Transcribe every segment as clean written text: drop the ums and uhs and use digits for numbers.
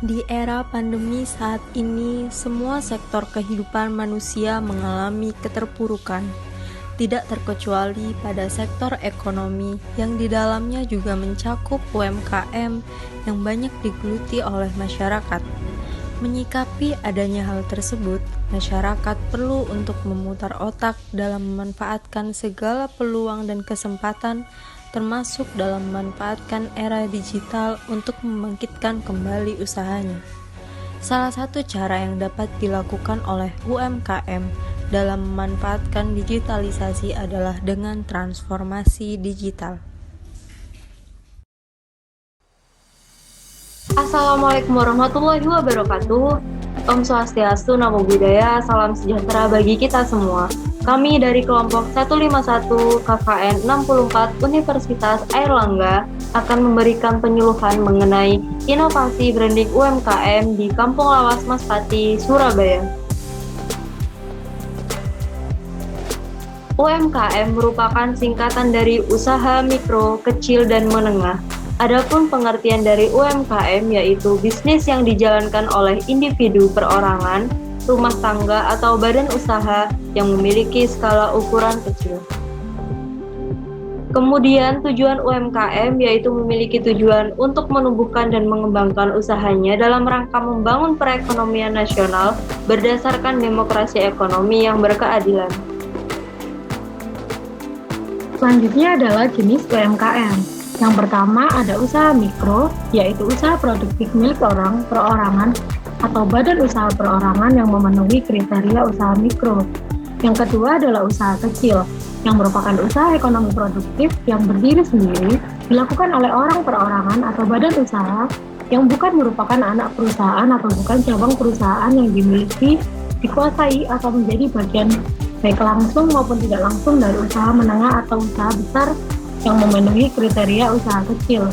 Di era pandemi saat ini, semua sektor kehidupan manusia mengalami keterpurukan, tidak terkecuali pada sektor ekonomi yang di dalamnya juga mencakup UMKM yang banyak digeluti oleh masyarakat. Menyikapi adanya hal tersebut, masyarakat perlu untuk memutar otak dalam memanfaatkan segala peluang dan kesempatan, termasuk dalam memanfaatkan era digital untuk membangkitkan kembali usahanya. Salah satu cara yang dapat dilakukan oleh UMKM dalam memanfaatkan digitalisasi adalah dengan transformasi digital. Assalamualaikum warahmatullahi wabarakatuh. Om Swastiastu, Namo Buddhaya, salam sejahtera bagi kita semua. Kami dari kelompok 151 KKN 64 Universitas Airlangga akan memberikan penyuluhan mengenai inovasi branding UMKM di Kampung Lawas Maspati, Surabaya. UMKM merupakan singkatan dari usaha mikro, kecil, dan menengah. Adapun pengertian dari UMKM yaitu bisnis yang dijalankan oleh individu perorangan, rumah tangga atau badan usaha yang memiliki skala ukuran kecil. Kemudian tujuan UMKM yaitu memiliki tujuan untuk menumbuhkan dan mengembangkan usahanya dalam rangka membangun perekonomian nasional berdasarkan demokrasi ekonomi yang berkeadilan. Selanjutnya adalah jenis UMKM. Yang pertama ada usaha mikro, yaitu usaha produktif milik orang, perorangan, atau badan usaha perorangan yang memenuhi kriteria usaha mikro. Yang kedua adalah usaha kecil, yang merupakan usaha ekonomi produktif yang berdiri sendiri, dilakukan oleh orang perorangan atau badan usaha yang bukan merupakan anak perusahaan atau bukan cabang perusahaan yang dimiliki, dikuasai, atau menjadi bagian baik langsung maupun tidak langsung dari usaha menengah atau usaha besar yang memenuhi kriteria usaha kecil.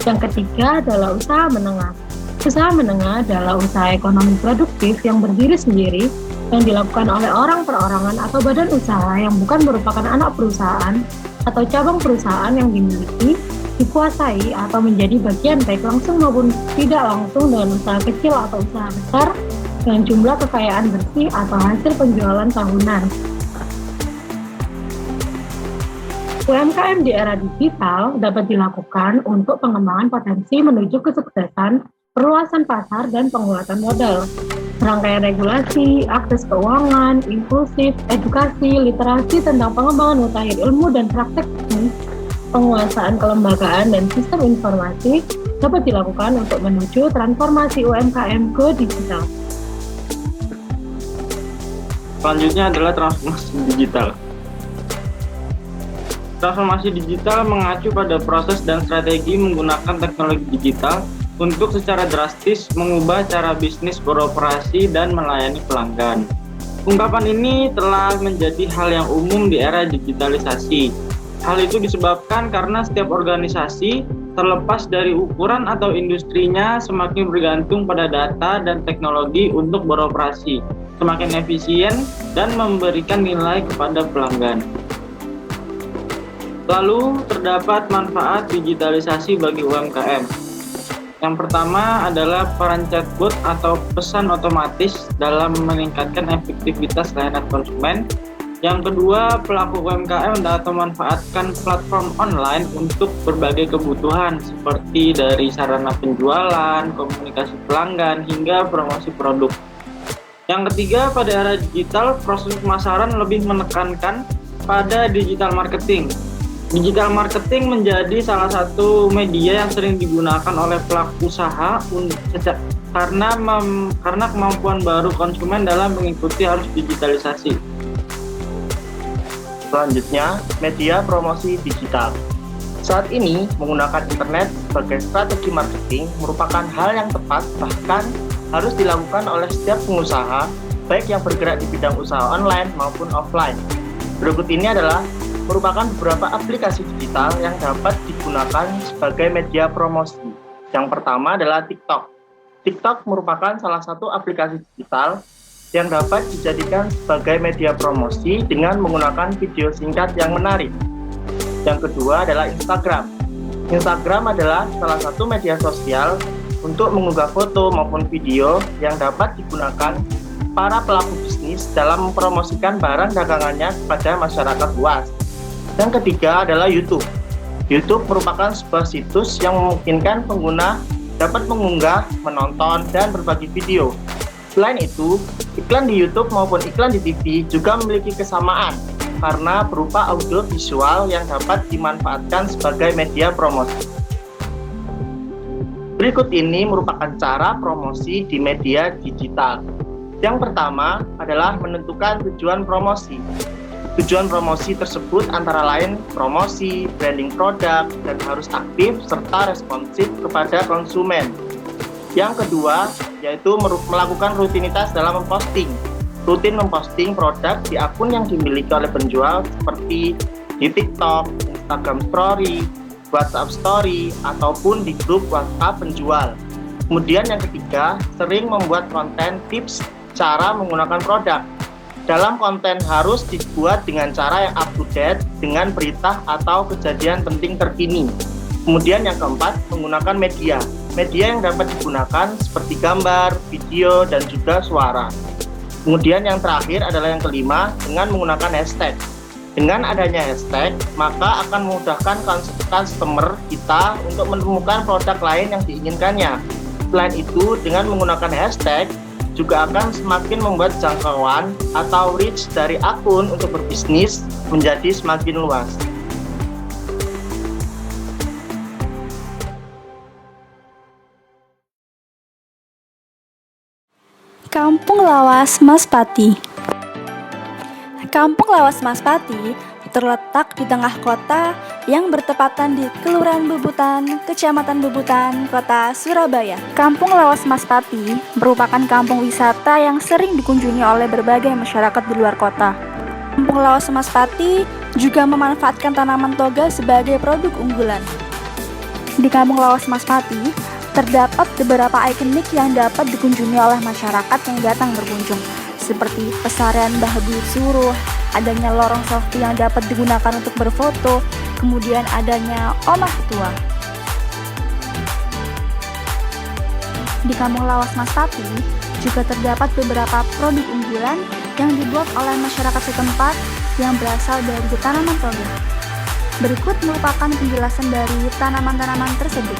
Yang ketiga adalah usaha menengah. Usaha menengah adalah usaha ekonomi produktif yang berdiri sendiri yang dilakukan oleh orang perorangan atau badan usaha yang bukan merupakan anak perusahaan atau cabang perusahaan yang dimiliki, dikuasai, atau menjadi bagian baik langsung maupun tidak langsung dengan usaha kecil atau usaha besar dengan jumlah kekayaan bersih atau hasil penjualan tahunan. UMKM di era digital dapat dilakukan untuk pengembangan potensi menuju kesuksesan, perluasan pasar, dan penguatan modal. Rangkaian regulasi, akses keuangan, inklusif, edukasi, literasi tentang pengembangan mutakhir ilmu dan praktek bisnis, penguasaan kelembagaan dan sistem informasi dapat dilakukan untuk menuju transformasi UMKM ke digital. Selanjutnya adalah transformasi digital. Transformasi digital mengacu pada proses dan strategi menggunakan teknologi digital untuk secara drastis mengubah cara bisnis beroperasi dan melayani pelanggan. Ungkapan ini telah menjadi hal yang umum di era digitalisasi. Hal itu disebabkan karena setiap organisasi, terlepas dari ukuran atau industrinya, semakin bergantung pada data dan teknologi untuk beroperasi, semakin efisien dan memberikan nilai kepada pelanggan. Lalu, terdapat manfaat digitalisasi bagi UMKM. Yang pertama adalah peran chatbot atau pesan otomatis dalam meningkatkan efektivitas layanan konsumen. Yang kedua, pelaku UMKM dapat memanfaatkan platform online untuk berbagai kebutuhan seperti dari sarana penjualan, komunikasi pelanggan, hingga promosi produk. Yang ketiga, pada era digital, proses pemasaran lebih menekankan pada digital marketing. Digital marketing menjadi salah satu media yang sering digunakan oleh pelaku usaha karena kemampuan baru konsumen dalam mengikuti arus digitalisasi. Selanjutnya, media promosi digital. Saat ini, menggunakan internet sebagai strategi marketing merupakan hal yang tepat, bahkan harus dilakukan oleh setiap pengusaha, baik yang bergerak di bidang usaha online maupun offline. Berikut ini adalah merupakan beberapa aplikasi digital yang dapat digunakan sebagai media promosi. Yang pertama adalah TikTok. TikTok merupakan salah satu aplikasi digital yang dapat dijadikan sebagai media promosi dengan menggunakan video singkat yang menarik. Yang kedua adalah Instagram. Instagram adalah salah satu media sosial untuk mengunggah foto maupun video yang dapat digunakan para pelaku bisnis dalam mempromosikan barang dagangannya kepada masyarakat luas. Yang ketiga adalah YouTube. YouTube merupakan sebuah situs yang memungkinkan pengguna dapat mengunggah, menonton, dan berbagi video. Selain itu, iklan di YouTube maupun iklan di TV juga memiliki kesamaan karena berupa audio visual yang dapat dimanfaatkan sebagai media promosi. Berikut ini merupakan cara promosi di media digital. Yang pertama adalah menentukan tujuan promosi. Tujuan promosi tersebut antara lain promosi, branding produk, dan harus aktif serta responsif kepada konsumen. Yang kedua, yaitu melakukan rutinitas dalam memposting. Rutin memposting produk di akun yang dimiliki oleh penjual seperti di TikTok, Instagram Story, WhatsApp Story, ataupun di grup WhatsApp penjual. Kemudian yang ketiga, sering membuat konten tips cara menggunakan produk. Dalam konten harus dibuat dengan cara yang up to date dengan berita atau kejadian penting terkini. Kemudian yang keempat, menggunakan media. Media yang dapat digunakan seperti gambar, video, dan juga suara. Kemudian yang terakhir adalah yang kelima, dengan menggunakan hashtag. Dengan adanya hashtag, maka akan memudahkan customer kita untuk menemukan produk lain yang diinginkannya. Selain itu, dengan menggunakan hashtag, juga akan semakin membuat jangkauan atau reach dari akun untuk berbisnis menjadi semakin luas. Kampung Lawas Maspati. Kampung Lawas Maspati terletak di tengah kota yang bertepatan di Kelurahan Bubutan, Kecamatan Bubutan, Kota Surabaya. Kampung Lawas Maspati merupakan kampung wisata yang sering dikunjungi oleh berbagai masyarakat di luar kota. Kampung Lawas Maspati juga memanfaatkan tanaman toga sebagai produk unggulan. Di Kampung Lawas Maspati terdapat beberapa ikonik yang dapat dikunjungi oleh masyarakat yang datang berkunjung, seperti pesarian Mbah Buyut Suruh, adanya lorong selfie yang dapat digunakan untuk berfoto, kemudian adanya omah tua. Di Kampung Lawas Maspati juga terdapat beberapa produk unggulan yang dibuat oleh masyarakat setempat yang berasal dari tanaman toga. Berikut merupakan penjelasan dari tanaman-tanaman tersebut.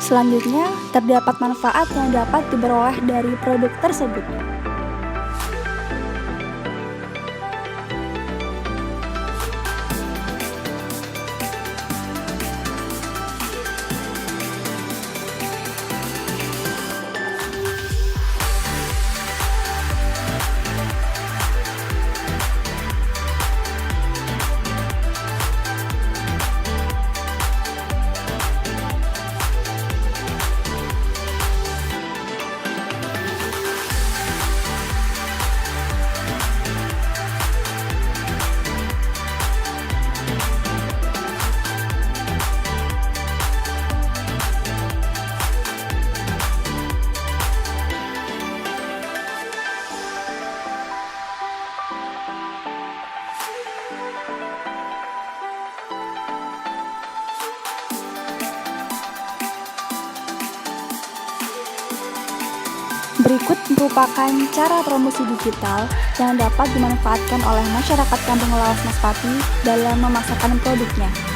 Selanjutnya, terdapat manfaat yang dapat diperoleh dari produk tersebut. Berikut merupakan cara promosi digital yang dapat dimanfaatkan oleh masyarakat Kampung Lawas Maspati dalam memasarkan produknya.